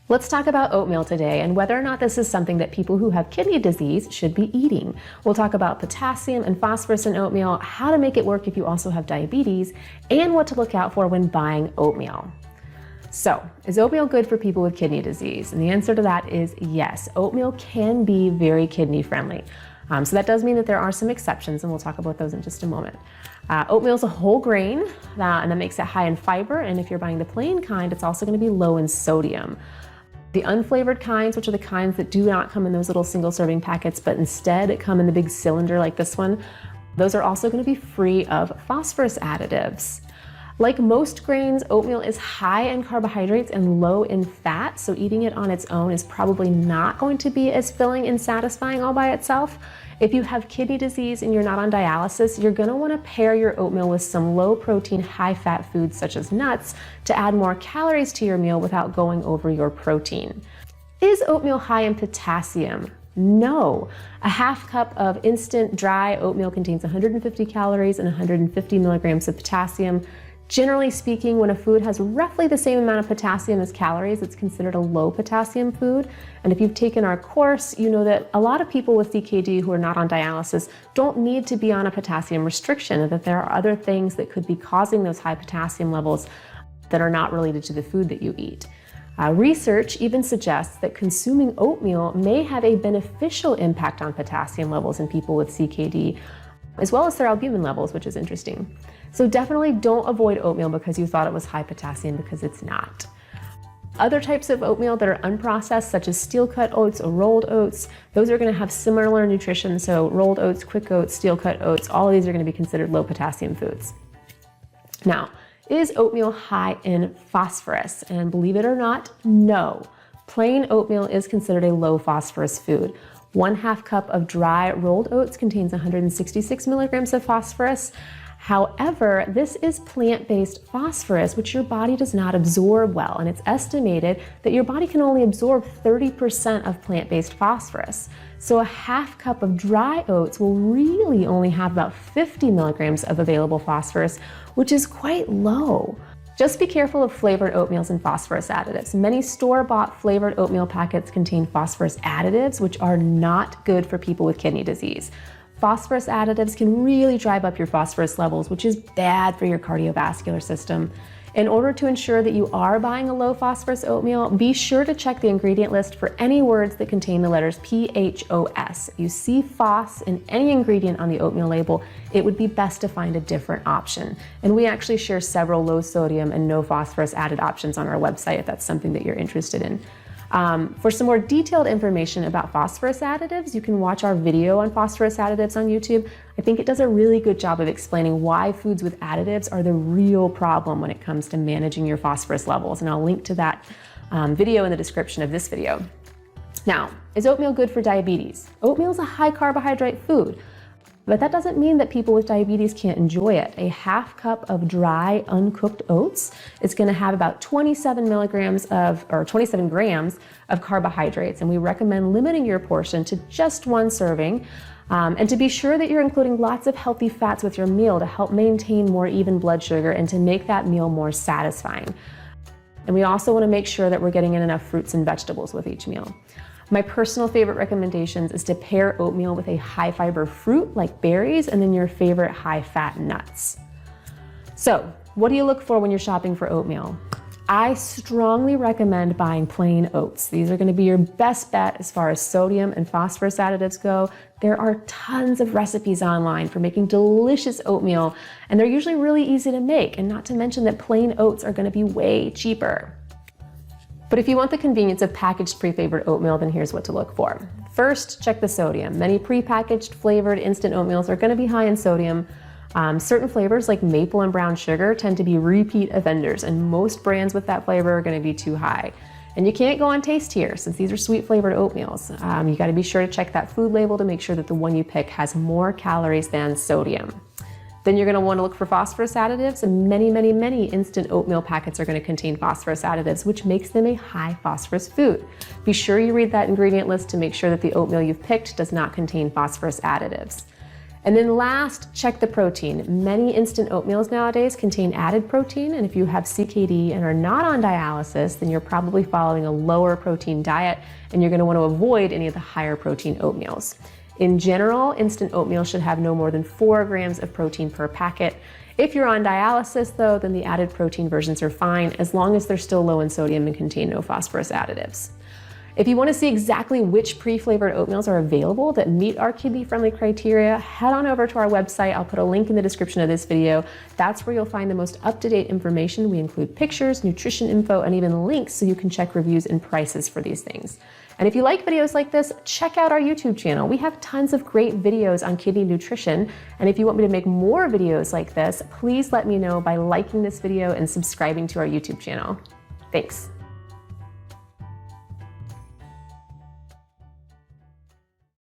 Let's talk about oatmeal today and whether or not this is something that people who have kidney disease should be eating. We'll talk about potassium and phosphorus in oatmeal, how to make it work if you also have diabetes, and what to look out for when buying oatmeal. So, is oatmeal good for people with kidney disease? And the answer to that is yes. Oatmeal can be very kidney friendly. So that does mean that there are some exceptions, and we'll talk about those in just a moment. Oatmeal is a whole grain, and that makes it high in fiber, and if you're buying the plain kind, it's also going to be low in sodium. The unflavored kinds, which are the kinds that do not come in those little single serving packets, but instead come in the big cylinder like this one, those are also going to be free of phosphorus additives. Like most grains, oatmeal is high in carbohydrates and low in fat, so eating it on its own is probably not going to be as filling and satisfying all by itself. If you have kidney disease and you're not on dialysis, you're going to want to pair your oatmeal with some low protein, high fat foods such as nuts to add more calories to your meal without going over your protein. Is oatmeal high in potassium? No. A half cup of instant dry oatmeal contains 150 calories and 150 milligrams of potassium. Generally speaking, when a food has roughly the same amount of potassium as calories, it's considered a low potassium food. And if you've taken our course, you know that a lot of people with CKD who are not on dialysis don't need to be on a potassium restriction, and that there are other things that could be causing those high potassium levels that are not related to the food that you eat. Research even suggests that consuming oatmeal may have a beneficial impact on potassium levels in people with CKD, as well as their albumin levels, which is interesting. So definitely don't avoid oatmeal because you thought it was high potassium, because it's not. Other types of oatmeal that are unprocessed, such as steel-cut oats or rolled oats, those are going to have similar nutrition. So rolled oats, quick oats, steel-cut oats, all of these are going to be considered low potassium foods. Now, is oatmeal high in phosphorus? And believe it or not, no. Plain oatmeal is considered a low phosphorus food. 1/2 cup of dry rolled oats contains 166 milligrams of phosphorus. However, this is plant-based phosphorus, which your body does not absorb well, and it's estimated that your body can only absorb 30% of plant-based phosphorus. So a 1/2 cup of dry oats will really only have about 50 milligrams of available phosphorus, which is quite low. Just be careful of flavored oatmeals and phosphorus additives. Many store-bought flavored oatmeal packets contain phosphorus additives, which are not good for people with kidney disease. Phosphorus additives can really drive up your phosphorus levels, which is bad for your cardiovascular system. In order to ensure that you are buying a low phosphorus oatmeal, be sure to check the ingredient list for any words that contain the letters PHOS. If you see phos in any ingredient on the oatmeal label, it would be best to find a different option. And we actually share several low sodium and no phosphorus added options on our website if that's something that you're interested in. For some more detailed information about phosphorus additives, you can watch our video on phosphorus additives on YouTube. I think it does a really good job of explaining why foods with additives are the real problem when it comes to managing your phosphorus levels, and I'll link to that video in the description of this video. Now, is oatmeal good for diabetes? Oatmeal is a high carbohydrate food, but that doesn't mean that people with diabetes can't enjoy it. A 1/2 cup of dry, uncooked oats is going to have about 27 grams of carbohydrates, and we recommend limiting your portion to just 1 serving, and to be sure that you're including lots of healthy fats with your meal to help maintain more even blood sugar and to make that meal more satisfying. And we also want to make sure that we're getting in enough fruits and vegetables with each meal. My personal favorite recommendations is to pair oatmeal with a high fiber fruit like berries and then your favorite high fat nuts. So, what do you look for when you're shopping for oatmeal? I strongly recommend buying plain oats. These are going to be your best bet as far as sodium and phosphorus additives go. There are tons of recipes online for making delicious oatmeal, and they're usually really easy to make, and not to mention that plain oats are going to be way cheaper. But if you want the convenience of packaged pre-flavored oatmeal, then here's what to look for. First, check the sodium. Many pre-packaged flavored instant oatmeals are going to be high in sodium. Certain flavors like maple and brown sugar tend to be repeat offenders, and most brands with that flavor are going to be too high. And you can't go on taste here, since these are sweet flavored oatmeals. You got to be sure to check that food label to make sure that the one you pick has more calories than sodium. Then you're going to want to look for phosphorus additives, and many instant oatmeal packets are going to contain phosphorus additives, which makes them a high phosphorus food. Be sure you read that ingredient list to make sure that the oatmeal you've picked does not contain phosphorus additives. And then last, check the protein. Many instant oatmeals nowadays contain added protein, and if you have CKD and are not on dialysis, then you're probably following a lower protein diet, and you're gonna want to avoid any of the higher protein oatmeals. In general, instant oatmeal should have no more than 4 grams of protein per packet. If you're on dialysis though, then the added protein versions are fine, as long as they're still low in sodium and contain no phosphorus additives. If you want to see exactly which pre-flavored oatmeals are available that meet our kidney-friendly criteria, head on over to our website. I'll put a link in the description of this video. That's where you'll find the most up-to-date information. We include pictures, nutrition info, and even links so you can check reviews and prices for these things. And if you like videos like this, check out our YouTube channel. We have tons of great videos on kidney nutrition. And if you want me to make more videos like this, please let me know by liking this video and subscribing to our YouTube channel. Thanks.